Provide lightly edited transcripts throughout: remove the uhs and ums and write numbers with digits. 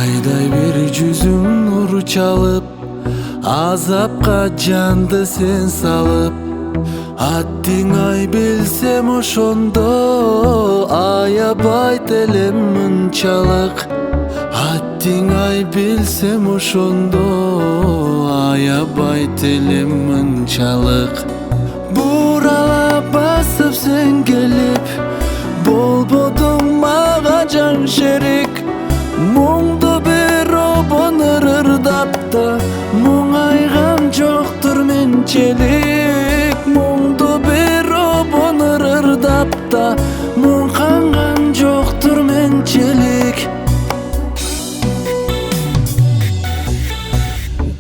Айдай бир жүзүң нур чалып, азапка жанды сен салып. Аттың ай билсем ошондо, аябайт элем мынчалык. Аттың ай билсем ошондо, аябайт элем мынчалык. Бурала басып сен келип, болбодуң мага жан шерик. Мұңды бир обон ырырдап да, мұңайган жоктур менчелик. Мұңды бир обон ырырдап да, мұңканган жоктур менчелик.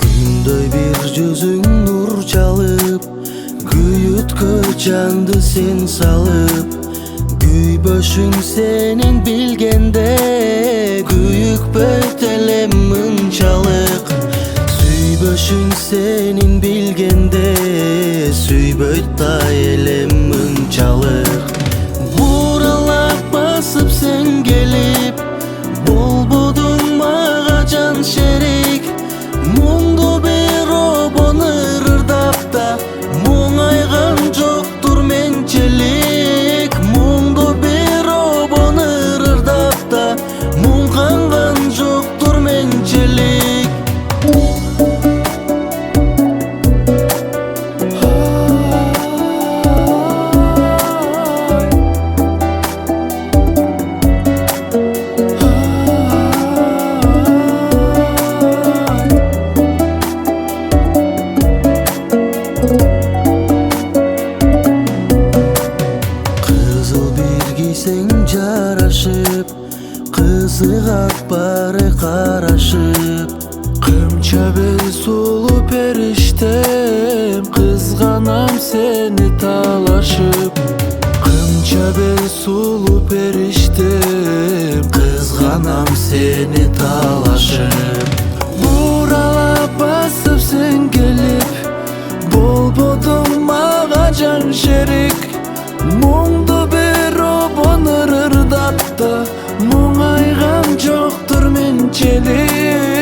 Күндөй бир жүзүң нур чалып, күйүткө жанды сен салып. Күйбөшүң сенин билгенде, күйүкпөйт элем мынчалык. Сүйбөшүң сенин билгенде, сүйбөйт да элем мынчалык. Буралап басып сен келип, болбодуң мага жан шерик. Мұңды бир обон ырырдап да, мұңайган жоктур менчелик. Мұңды бир обон ырырдап да, мұңканган жоктур менчелик. Кызыл бир кийсең жарашып, кызыгат бары карашып. Кымча бел сулуу периштем, кызганам сени талашып. Кымча бел сулуу периштем, кызганам сени талашып. Буралап басып сен келип, болбодуң мага жан шерик. Мұңды бир обон ырырдап да, мұңайган жоктур менчелик.